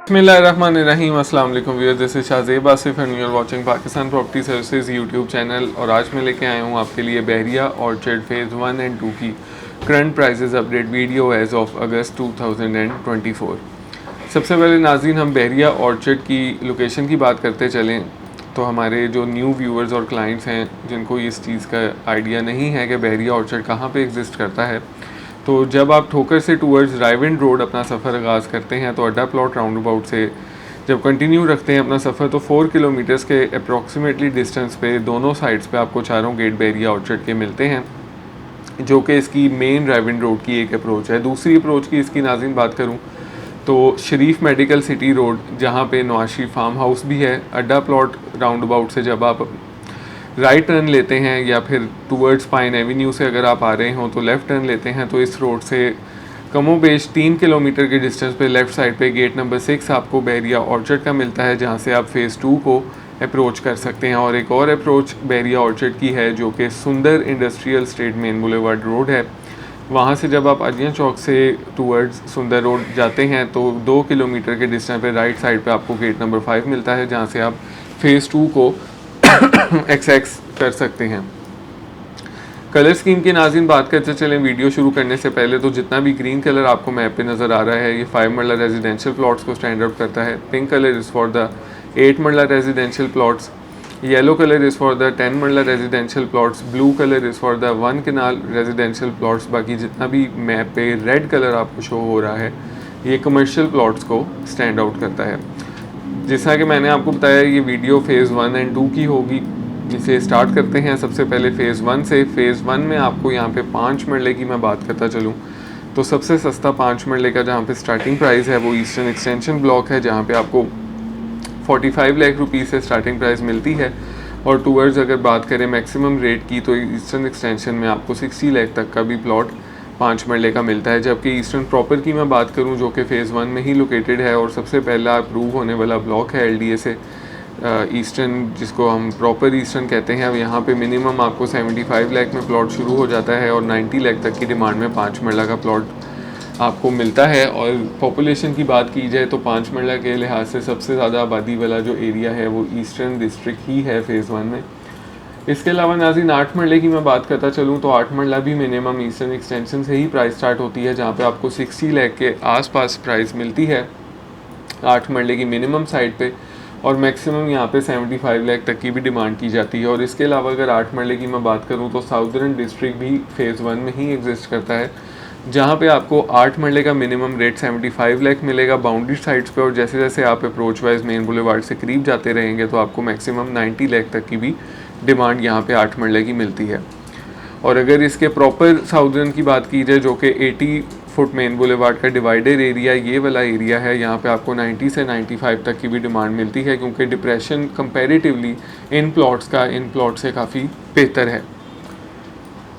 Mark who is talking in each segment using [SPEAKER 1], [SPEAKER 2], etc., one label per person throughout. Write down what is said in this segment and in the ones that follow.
[SPEAKER 1] बिस्मिल्लाहिर्रहमानिर्रहीम। अस्सलाम वालेकुम viewers, this is Shahzeb Asif and you are watching Pakistan property services YouTube channel. और आज मैं लेके आया हूँ आपके लिए बहरिया ऑर्चर्ड फेज़ 1 एंड 2 की current prices update video as of August 2024। सबसे पहले नाज़रीन, हम बहरिया ऑर्चर्ड की लोकेशन की बात करते चलें तो हमारे जो न्यू व्यूअर्स और क्लाइंट्स हैं जिनको इस चीज़ का आइडिया नहीं है कि बहरिया ऑर्चर्ड कहाँ पे एग्जिस्ट करता है, तो जब आप ठोकर से टूवर्ड्स रायविंड रोड अपना सफ़र आगाज़ करते हैं तो अड्डा प्लॉट राउंड अबाउट से जब कंटिन्यू रखते हैं अपना सफ़र तो 4 किलोमीटर्स के अप्रॉक्सीमेटली डिस्टेंस पे दोनों साइड्स पे आपको चारों गेट बहरिया ऑर्चर्ड के मिलते हैं, जो कि इसकी मेन रायविंड रोड की एक अप्रोच है। दूसरी अप्रोच की इसकी नाज़रीन बात करूँ तो शरीफ मेडिकल सिटी रोड, जहाँ पे नवाशी फार्म हाउस भी है, अड्डा प्लॉट राउंड अबाउट से जब आप राइट टर्न लेते हैं या फिर टूवर्ड्स पाइन एवेन्यू से अगर आप आ रहे हो तो लेफ़्ट टर्न लेते हैं, तो इस रोड से कमोबेश 3 किलोमीटर के डिस्टेंस पे लेफ़्ट साइड पे गेट नंबर 6 आपको बहरिया ऑर्चर्ड का मिलता है, जहाँ से आप फ़ेज़ 2 को अप्रोच कर सकते हैं। और एक और अप्रोच बहरिया ऑर्चर्ड की है जो कि सुंदर industrial state main boulevard road है। वहाँ से जब आप अजिया चौक से टूवर्ड्स सुंदर रोड जाते हैं तो 2 किलोमीटर के डिस्टेंस पे राइट साइड पे आपको गेट नंबर 5 मिलता है, जहाँ से आप फ़ेज़ 2 को एक्सेस कर सकते हैं। कलर स्कीम की नाज़रीन बात करते चलें वीडियो शुरू करने से पहले, तो जितना भी ग्रीन कलर आपको मैप पे नज़र आ रहा है ये 5 मरला रेजिडेंशियल प्लॉट्स को स्टैंड आउट करता है। Pink colour is for the 8 marla residential plots, yellow colour is for the 10 marla residential plots, blue colour is for the 1 kanal residential plots. बाकी जितना भी मैप पे रेड कलर आपको शो हो रहा है ये कमर्शियल प्लॉट्स को स्टैंड आउट करता है। जैसा कि मैंने आपको बताया ये वीडियो फ़ेज़ 1 एंड 2 की होगी। इसे स्टार्ट करते हैं सबसे पहले फ़ेज़ 1 से। फ़ेज़ 1 में आपको यहाँ पे 5 मरले की मैं बात करता चलूँ तो सबसे सस्ता 5 मरले का जहाँ पे स्टार्टिंग प्राइस है वो ईस्टर्न एक्सटेंशन ब्लॉक है, जहाँ पे आपको 45 लाख रुपीज़ से स्टार्टिंग प्राइस मिलती है। और टूवर्ड्स अगर बात करें मैक्सिमम रेट की तो ईस्टर्न एक्सटेंशन में आपको 60 लाख तक का भी प्लॉट 5 मरले का मिलता है। जबकि ईस्टर्न प्रॉपर की मैं बात करूं जो कि फ़ेज़ 1 में ही लोकेटेड है और सबसे पहला अप्रूव होने वाला ब्लॉक है LDA से, ईस्टर्न जिसको हम प्रॉपर ईस्टर्न कहते हैं, अब यहाँ पे मिनिमम आपको 75 लाख में प्लॉट शुरू हो जाता है और 90 लाख तक की डिमांड में 5 मरला का प्लॉट आपको मिलता है। और पॉपुलेशन की बात की जाए तो 5 मरला के लिहाज से सबसे ज़्यादा आबादी वाला जो एरिया है वो ईस्टर्न डिस्ट्रिक्ट ही है फ़ेज़ 1 में। इसके अलावा नाज़रीन 8 मरले की मैं बात करता चलूँ तो 8 मरला भी मिनिमम ईस्टर्न एक्सटेंशन से ही प्राइस स्टार्ट होती है, जहाँ पे आपको 60 लाख के आसपास प्राइस मिलती है 8 मरले की मिनिमम साइड पे, और मैक्सिमम यहाँ पे 75 लाख तक की भी डिमांड की जाती है। और इसके अलावा अगर 8 मरले की मैं बात करूँ तो साउदर्न डिस्ट्रिक्ट भी फ़ेज़ 1 में ही एग्जिस्ट करता है, जहाँ पे आपको 8 मरले का मिनिमम रेट 75 लाख मिलेगा बाउंड्री साइड्स पे, और जैसे जैसे आप अप्रोच वाइज मेन बुलेवार्ड से करीब जाते रहेंगे तो आपको मैक्सिमम 90 लाख तक की भी डिमांड यहाँ पे 8 मरले की मिलती है। और अगर इसके प्रॉपर साउदर्न की बात की जाए जो कि 80 फुट मेन बुलेवार्ड का डिवाइडर एरिया ये वाला एरिया है, यहाँ पे आपको 90 से 95 तक की भी डिमांड मिलती है, क्योंकि डिप्रेशन कंपैरेटिवली इन प्लॉट से काफ़ी बेहतर है।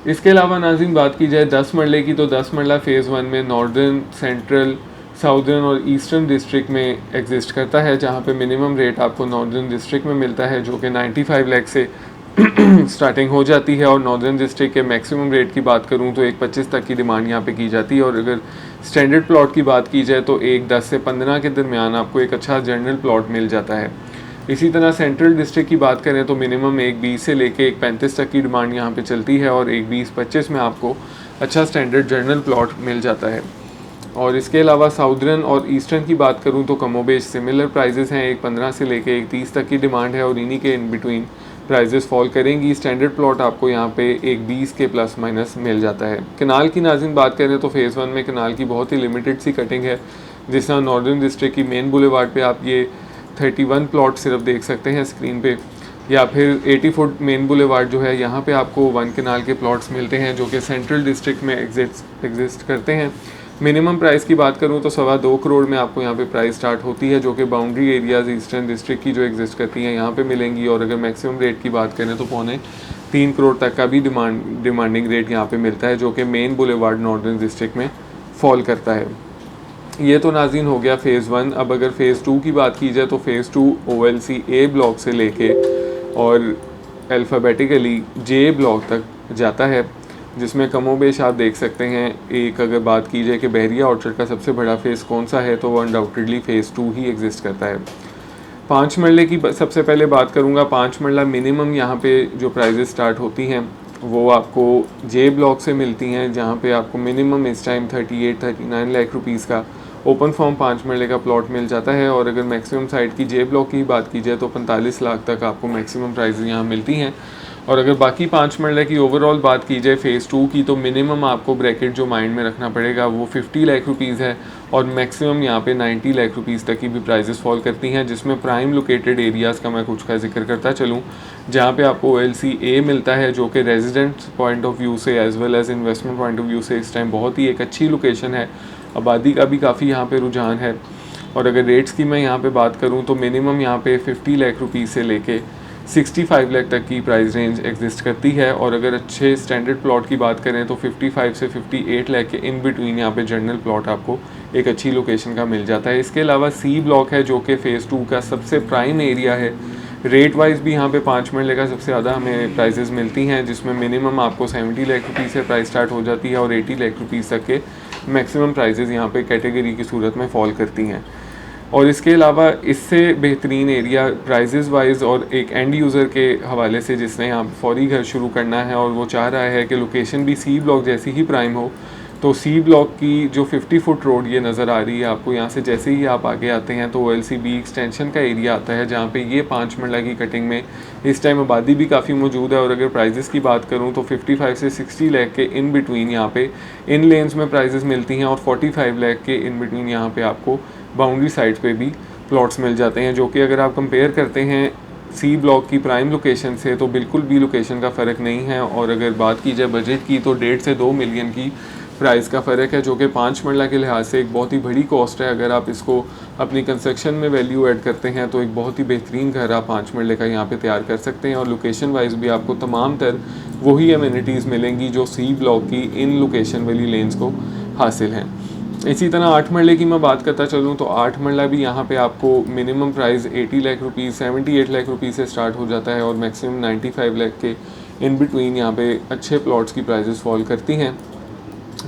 [SPEAKER 1] इसके अलावा नाज़रीन बात की जाए 10 मरले की तो 10 मरला फ़ेज़ 1 में नॉर्दर्न, सेंट्रल, साउदर्न और ईस्टर्न डिस्ट्रिक्ट में एग्जिस्ट करता है, जहाँ पे मिनिमम रेट आपको नॉर्दर्न डिस्ट्रिक्ट में मिलता है जो कि 95 लाख से स्टार्टिंग हो जाती है। और नॉर्दर्न डिस्ट्रिक्ट के मैक्सिमम रेट की बात करूँ तो 1.25 तक की डिमांड यहाँ पे की जाती है। और अगर स्टैंडर्ड प्लॉट की बात की जाए तो 1.10 से 15 के दरमियान आपको एक अच्छा जनरल प्लॉट मिल जाता है। इसी तरह सेंट्रल डिस्ट्रिक्ट की बात करें तो मिनिमम 1.20 से लेके 1.35 तक की डिमांड यहाँ पे चलती है, और 1.20-25 में आपको अच्छा स्टैंडर्ड जनरल प्लॉट मिल जाता है। और इसके अलावा साउदर्न और ईस्टर्न की बात करूँ तो कमोबेश सिमिलर प्राइजेस हैं, 1.15 से लेके 1.30 तक की डिमांड है, और इन्हीं के इन बिटवीन प्राइजेस फॉल करेंगी। स्टैंडर्ड प्लॉट आपको यहाँ पे 1.20 के प्लस माइनस मिल जाता है। कनाल की नाज़रीन बात करें तो फ़ेज़ 1 में कनाल की बहुत ही लिमिटेड सी कटिंग है, जिस तरह नॉर्दर्न डिस्ट्रिक्ट की मेन बुलेवार्ड पे आप ये 31 प्लॉट सिर्फ देख सकते हैं स्क्रीन पे, या फिर 80 फुट मेन बुलेवार्ड जो है यहाँ पे आपको 1 कनाल के प्लॉट्स मिलते हैं जो कि सेंट्रल डिस्ट्रिक्ट में एग्जिस्ट करते हैं। मिनिमम प्राइस की बात करूँ तो 2.25 करोड़ में आपको यहाँ पे प्राइस स्टार्ट होती है, जो कि बाउंड्री एरियाज़ ईस्टर्न डिस्ट्रिक्ट की जो एग्जिस्ट करती हैं यहाँ पे मिलेंगी। और अगर मैक्सिमम रेट की बात करें तो 3.25 करोड़ तक का भी डिमांडिंग रेट यहाँ पे मिलता है, जो कि मेन बुलेवार्ड नॉर्दर्न डिस्ट्रिक्ट में फॉल करता है। ये तो नाज़रीन हो गया फ़ेज़ 1। अब अगर फ़ेज़ 2 की बात की जाए तो फ़ेज़ 2 OLC A ब्लॉक से लेके और अल्फ़ाबेटिकली J ब्लॉक तक जाता है। जिसमें कमोबेश आप देख सकते हैं। एक अगर बात की जाए कि बहरिया ऑर्चर्ड का सबसे बड़ा फेस कौन सा है, तो वो अनडाउटेडली फ़ेज़ 2 ही एग्जिस्ट करता है। 5 मरले की सबसे पहले बात करूँगा। 5 मरला मिनिमम यहाँ पे जो प्राइजेस स्टार्ट होती हैं वो आपको जे ब्लॉक से मिलती हैं, जहाँ पे आपको मिनिमम इस टाइम 38-39 लाख रुपीज़ का ओपन फॉर्म 5 मरले का प्लॉट मिल जाता है। और अगर मैक्सिमम साइड की जे ब्लॉक की बात की जाए तो 45 लाख तक आपको मैक्सिमम प्राइस यहाँ मिलती हैं। और अगर बाकी 5 मरले की ओवरऑल बात की जाए फ़ेज़ 2 की, तो मिनिमम आपको ब्रैकेट जो माइंड में रखना पड़ेगा वो 50 लाख रुपीज़ है, और मैक्सिमम यहाँ पे 90 लाख रुपीज़ तक की भी प्राइजेस फॉल करती हैं, जिसमें प्राइम लोकेटेड एरियाज़ का मैं कुछ का जिक्र करता चलूँ, जहाँ पे आपको OLCA मिलता है, जो कि रेजिडेंट पॉइंट ऑफ व्यू से as well as investment point of view से इस टाइम बहुत ही एक अच्छी लोकेशन है। आबादी का भी काफ़ी यहाँ पे रुझान है। और अगर रेट्स की मैं यहाँ पे बात करूँ तो मिनिमम यहाँ पे 50 लाख रुपीज़ से लेके 65 लाख तक की प्राइस रेंज एग्जिस्ट करती है। और अगर अच्छे स्टैंडर्ड प्लॉट की बात करें तो 55 से 58 लाख के इन बिटवीन यहाँ पे जनरल प्लॉट आपको एक अच्छी लोकेशन का मिल जाता है। इसके अलावा सी ब्लॉक है, जो कि फ़ेज़ 2 का सबसे प्राइम एरिया है। रेट वाइज भी यहाँ पे 5 मरले का सबसे ज़्यादा हमें प्राइजेस मिलती हैं, जिसमें मिनिमम आपको 70 लाख रुपीज़ से प्राइस स्टार्ट हो जाती है, और 80 लाख रुपीज़ तक के मैक्सिमम प्राइजेस यहाँ पे कैटेगरी की सूरत में फॉल करती हैं। और इसके अलावा इससे बेहतरीन एरिया प्राइजेस वाइज और एक एंड यूज़र के हवाले से, जिसने यहाँ पे फौरी घर शुरू करना है और वो चाह रहा है कि लोकेशन भी सी ब्लॉक जैसी ही प्राइम हो, तो सी ब्लॉक की जो 50 फुट रोड ये नज़र आ रही है आपको, यहाँ से जैसे ही आप आगे आते हैं तो OLCB एक्सटेंशन का एरिया आता है, जहाँ पे ये 5 मरला की कटिंग में इस टाइम आबादी भी काफ़ी मौजूद है। और अगर प्राइजेस की बात करूँ तो 55 से 60 लाख के इन बिटवीन यहाँ पे इन लेन्स में प्राइजेस मिलती हैं, और 45 लाख के इन बिटवीन यहाँ पे आपको बाउंड्री साइड्स पे भी प्लॉट्स मिल जाते हैं, जो कि अगर आप कंपेयर करते हैं सी ब्लॉक की प्राइम लोकेशन से तो बिल्कुल भी लोकेशन का फ़र्क नहीं है। और अगर बात की जाए बजट की तो 1.5 से 2 मिलियन की प्राइस का फ़र्क है, जो कि 5 मरला के लिहाज से एक बहुत ही बड़ी कॉस्ट है। अगर आप इसको अपनी कंस्ट्रक्शन में वैल्यू ऐड करते हैं तो एक बहुत ही बेहतरीन घर आप 5 मरले का यहाँ पे तैयार कर सकते हैं। और लोकेशन वाइज भी आपको तमाम तर वही अमेनिटीज़ मिलेंगी जो सी ब्लॉक की इन लोकेशन वाली लेन्स को हासिल हैं। इसी तरह 8 मरले की मैं बात करता चलूँ तो 8 मरला भी यहाँ पे आपको minimum price 80 lakh rupees 78 lakh rupees से स्टार्ट हो जाता है, और मैक्सिमम 95 लाख के इन बिटवीन यहाँ पे अच्छे प्लॉट्स की प्राइजेस फॉल करती हैं।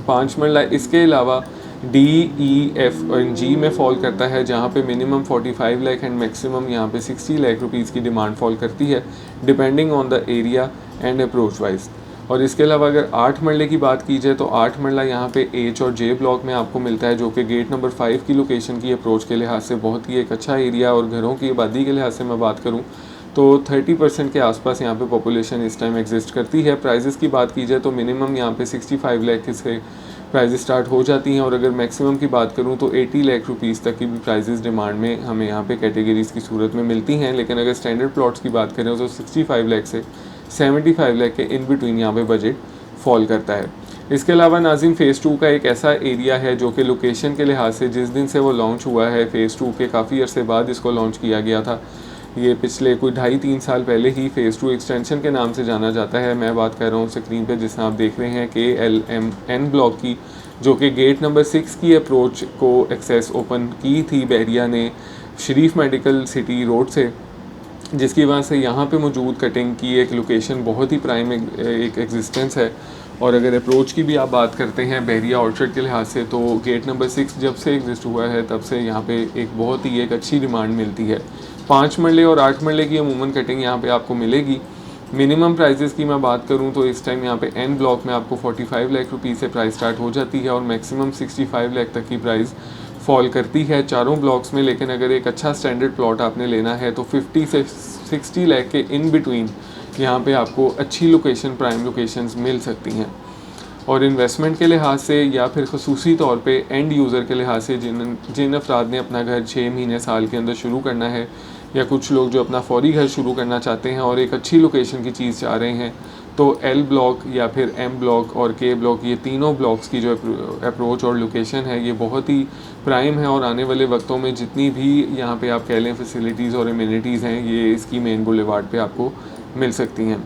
[SPEAKER 1] 5 मरला इसके अलावा D, E, F और G में फॉल करता है, जहाँ पे मिनिमम 45 लाख एंड मैक्सिमम यहाँ पे 60 लाख रुपीज़ की डिमांड फॉल करती है, depending on the area and approach wise. और इसके अलावा अगर 8 मरले की बात की जाए तो 8 मरला यहाँ पे H और J ब्लॉक में आपको मिलता है, जो कि गेट नंबर 5 की लोकेशन की अप्रोच के लिहाज से बहुत ही एक अच्छा एरिया। और घरों की आबादी के लिहाज से मैं बात करूँ तो 30% के आसपास यहाँ पे पॉपुलेशन इस टाइम एग्जिस्ट करती है। प्राइजेस की बात की जाए तो मिनिमम यहाँ पे 65 लाख से प्राइजेस स्टार्ट हो जाती हैं, और अगर मैक्सिमम की बात करूँ तो 80 लाख रुपीज़ तक की भी प्राइजेस डिमांड में हमें यहाँ पे कैटेगरीज़ की सूरत में मिलती हैं। लेकिन अगर स्टैंडर्ड प्लॉट्स की बात करें तो 65 लाख से 75 लाख के इन बिटवीन यहाँ पे बजट फॉल करता है। इसके अलावा नाज़िम फ़ेज़ 2 का एक ऐसा एरिया है जो कि लोकेशन के लिहाज से जिस दिन से वो लॉन्च हुआ है, फ़ेज़ 2 के काफ़ी अरसे बाद इसको लॉन्च किया गया था, ये पिछले कोई 2.5-3 साल पहले ही फ़ेज़ 2 एक्सटेंशन के नाम से जाना जाता है। मैं बात कर रहा हूँ स्क्रीन पे जिसमें आप देख रहे हैं KLMN ब्लॉक की, जो कि गेट नंबर 6 की अप्रोच को एक्सेस ओपन की थी बहरिया ने शरीफ मेडिकल सिटी रोड से, जिसकी वजह से यहाँ पे मौजूद कटिंग की एक लोकेशन बहुत ही प्राइम एक एग्जिस्टेंस है। और अगर अप्रोच की भी आप बात करते हैं बहरिया ऑर्चर्ड के लिहाज से, तो गेट नंबर 6 जब से एग्जिस्ट हुआ है तब से यहाँ पे एक बहुत ही एक अच्छी डिमांड मिलती है। 5 मरले और 8 मरले की अमूमन कटिंग यहाँ पे आपको मिलेगी। मिनिमम प्राइजेस की मैं बात करूँ तो इस टाइम यहाँ पे N ब्लॉक में आपको 45 लाख रुपीज़ से प्राइस स्टार्ट हो जाती है, और मैक्सिमम 65 लाख तक की प्राइस फॉल करती है चारों ब्लॉक्स में। लेकिन अगर एक अच्छा स्टैंडर्ड प्लॉट आपने लेना है तो 50 से 60 लाख के इन बिटवीन यहाँ पे आपको अच्छी लोकेशन प्राइम लोकेशंस मिल सकती हैं। और इन्वेस्टमेंट के लिहाज से या फिर खसूसी तौर पे एंड यूज़र के लिहाज से जिन अफराद ने अपना घर 6 महीने साल के अंदर शुरू करना है, या कुछ लोग जो अपना फौरी घर शुरू करना चाहते हैं और एक अच्छी लोकेशन की चीज़ चाह रहे हैं, तो L ब्लॉक या फिर M ब्लॉक और K ब्लॉक, ये तीनों ब्लॉक्स की जो अप्रोच और लोकेशन है ये बहुत ही प्राइम है। और आने वाले वक्तों में जितनी भी यहाँ पे आप कह लें फैसिलिटीज़ और इम्यूनिटीज़ हैं, ये इसकी मेन बुलेवार्ड पे आपको मिल सकती हैं।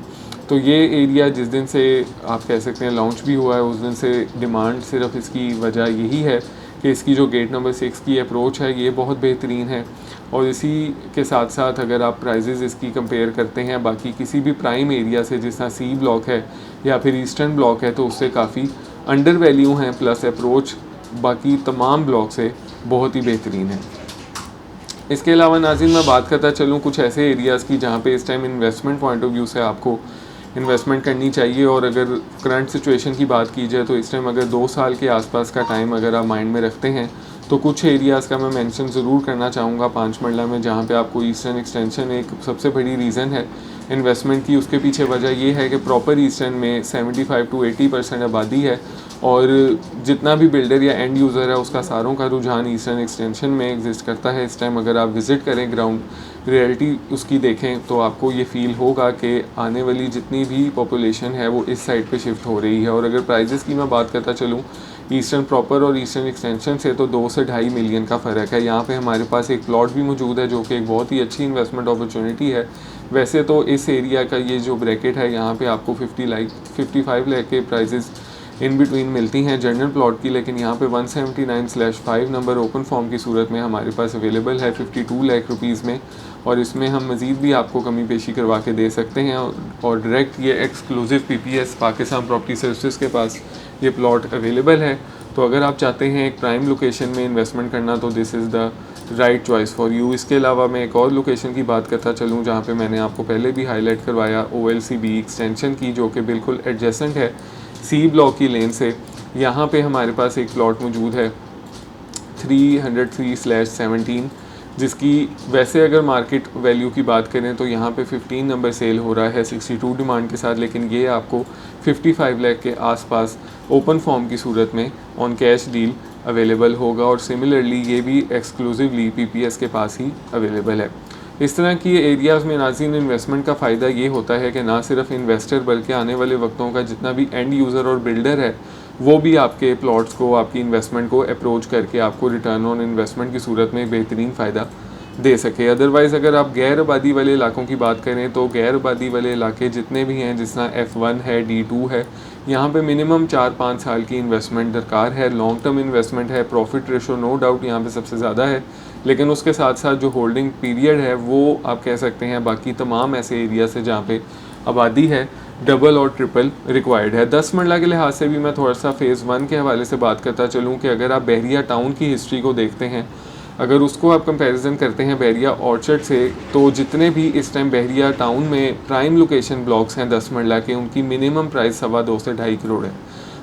[SPEAKER 1] तो ये एरिया जिस दिन से आप कह सकते हैं लॉन्च भी हुआ है, उस दिन से डिमांड सिर्फ इसकी वजह यही है कि इसकी जो गेट नंबर 6 की अप्रोच है ये बहुत बेहतरीन है। और इसी के साथ साथ अगर आप प्राइजेज़ इसकी कंपेयर करते हैं बाकी किसी भी प्राइम एरिया से, जिस तरह सी ब्लॉक है या फिर ईस्टर्न ब्लॉक है, तो उससे काफ़ी अंडर वैल्यू हैं, प्लस अप्रोच बाकी तमाम ब्लॉक से बहुत ही बेहतरीन है। इसके अलावा नाज़रीन मैं बात करता चलूँ कुछ ऐसे एरियाज़ की जहाँ पे इस time investment point of view से आपको इन्वेस्टमेंट करनी चाहिए। और अगर करंट सिचुएशन की बात की जाए तो इस टाइम अगर 2 साल के आसपास का टाइम अगर आप माइंड में रखते हैं तो कुछ एरियाज़ का मैं मेंशन ज़रूर करना चाहूँगा 5 मरला में, जहाँ पे आपको ईस्टर्न एक्सटेंशन एक सबसे बड़ी रीज़न है इन्वेस्टमेंट की। उसके पीछे वजह ये है कि प्रॉपर ईस्टर्न में 75 to 80% आबादी है और जितना भी बिल्डर या एंड यूज़र है उसका सारों का रुझान ईस्टर्न एक्सटेंशन में एग्जिस्ट करता है। इस टाइम अगर आप विज़िट करें ग्राउंड रियलिटी उसकी देखें तो आपको ये फील होगा कि आने वाली जितनी भी पॉपुलेशन है वो इस साइड पे शिफ्ट हो रही है। और अगर प्राइजेस की मैं बात करता चलूँ ईस्टर्न प्रॉपर और ईस्टर्न एक्सटेंशन से, तो 2 से 2.5 मिलियन का फ़र्क है। यहाँ पे हमारे पास एक प्लॉट भी मौजूद है जो कि एक बहुत ही अच्छी इन्वेस्टमेंट अपॉर्चुनिटी है। वैसे तो इस एरिया का ये जो ब्रैकेट है यहाँ पे आपको 55 लाख के प्राइजेस इन बिटवीन मिलती हैं जनरल प्लॉट की, लेकिन यहाँ पे 179/5 नंबर ओपन फॉर्म की सूरत में हमारे पास अवेलेबल है 52 लाख रुपीज़ में। और इसमें हम मज़ीद भी आपको कमी पेशी करवा के दे सकते हैं। और डायरेक्ट ये exclusive PPS Pakistan property services के पास ये प्लॉट अवेलेबल है। तो अगर आप चाहते हैं एक प्राइम लोकेशन में इन्वेस्टमेंट करना तो this is the right choice for you. इसके अलावा मैं एक और लोकेशन की बात करता चलूँ जहाँ पे मैंने आपको पहले भी हाईलाइट करवाया OLCB एक्सटेंशन की, जो कि बिल्कुल एडजेसेंट है सी ब्लॉक की लेन से। यहाँ पे हमारे पास एक प्लॉट मौजूद है 303/17, जिसकी वैसे अगर मार्केट वैल्यू की बात करें तो यहाँ पे 15 नंबर सेल हो रहा है 62 डिमांड के साथ, लेकिन ये आपको 55 लाख के आसपास ओपन फॉर्म की सूरत में ऑन कैश डील अवेलेबल होगा। और सिमिलरली ये भी एक्सक्लूसिवली PPS के पास ही अवेलेबल है। इस तरह की एरियाज़ में नाज़रीन इन्वेस्टमेंट का फ़ायदा ये होता है कि ना सिर्फ इन्वेस्टर बल्कि आने वाले वक्तों का जितना भी एंड यूज़र और बिल्डर है वो भी आपके प्लॉट्स को, आपकी इन्वेस्टमेंट को अप्रोच करके आपको रिटर्न ऑन इन्वेस्टमेंट की सूरत में बेहतरीन फ़ायदा दे सके। अदरवाइज़ अगर आप गैर आबादी वाले इलाकों की बात करें तो गैर आबादी वाले इलाके जितने भी हैं, जिस तरह F1 है, D2 है, यहाँ पे मिनिमम 4-5 साल की इन्वेस्टमेंट दरकार है। लॉन्ग टर्म इन्वेस्टमेंट है, प्रॉफिट रेशो नो डाउट यहाँ पे सबसे ज़्यादा है, लेकिन उसके साथ साथ जो होल्डिंग पीरियड है वो आप कह सकते हैं बाकी तमाम ऐसे एरिया से जहाँ पे आबादी है डबल और ट्रिपल रिक्वायर्ड है। 10 मरला के लिहाज से भी मैं थोड़ा सा फ़ेज़ 1 के हवाले से बात करता चलूँ कि अगर आप बहरिया टाउन की हिस्ट्री को देखते हैं, अगर उसको आप कंपैरिजन करते हैं बहरिया ऑर्चर्ड से, तो जितने भी इस टाइम बहरिया टाउन में प्राइम लोकेशन ब्लॉक्स हैं 10 मरला के, उनकी मिनिमम प्राइस 2.25 से 2.5 करोड़ है।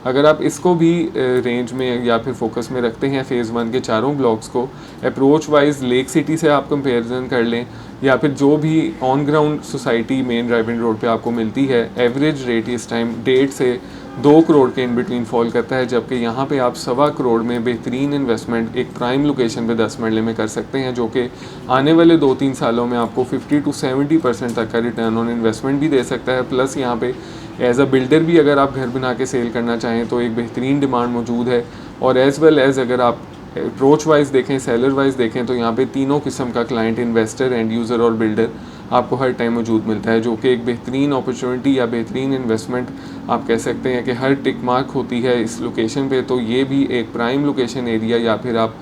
[SPEAKER 1] अगर आप इसको भी रेंज में या फिर फोकस में रखते हैं फ़ेज़ 1 के चारों ब्लॉक्स को, अप्रोच वाइज लेक सिटी से आप कंपेरिजन कर लें या फिर जो भी on ground society main driving road पे आपको मिलती है, एवरेज रेट इस टाइम 1.5 से 2 करोड़ के इन बिटवीन फॉल करता है, जबकि यहाँ पे आप 1.25 करोड़ में बेहतरीन इन्वेस्टमेंट एक प्राइम लोकेशन पे 10 मरले में कर सकते हैं, जो कि आने वाले 2-3 सालों में आपको 50 to 70% तक का रिटर्न ऑन इन्वेस्टमेंट भी दे सकता है। प्लस यहाँ पे एज अ बिल्डर भी अगर आप घर बना के सेल करना चाहें तो एक बेहतरीन डिमांड मौजूद है। और एज़ वेल एज़ अगर आप अप्रोच वाइज देखें, सेलर वाइज देखें, तो यहाँ पे तीनों किस्म का क्लाइंट, इन्वेस्टर, एंड यूज़र और बिल्डर आपको हर टाइम मौजूद मिलता है, जो कि एक बेहतरीन अपॉर्चुनिटी या बेहतरीन इन्वेस्टमेंट आप कह सकते हैं कि हर टिक मार्क होती है इस लोकेशन पे। तो ये भी एक प्राइम लोकेशन एरिया, या फिर आप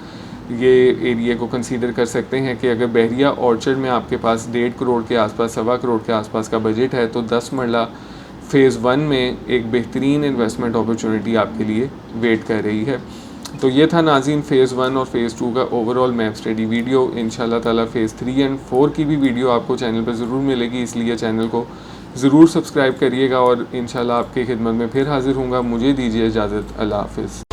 [SPEAKER 1] ये एरिया को कंसीडर कर सकते हैं कि अगर बहरिया ऑर्चर्ड में आपके पास 1.5 करोड़ के आसपास, 1.25 करोड़ के आसपास का बजट है, तो 10 मरला फ़ेज़ 1 में एक बेहतरीन इन्वेस्टमेंट अपॉर्चुनिटी आपके लिए वेट कर रही है। तो ये था नाज़रीन फ़ेज़ 1 और फ़ेज़ 2 का ओवरऑल मैप स्टडी वीडियो। इंशाल्लाह ताला फ़ेज़ 3 एंड 4 की भी वीडियो आपको चैनल पर ज़रूर मिलेगी, इसलिए चैनल को ज़रूर सब्सक्राइब करिएगा और इंशाल्लाह आपकी खिदमत में फिर हाज़िर हूँगा। मुझे दीजिए इजाज़त, अल्लाह हाफ़िज़।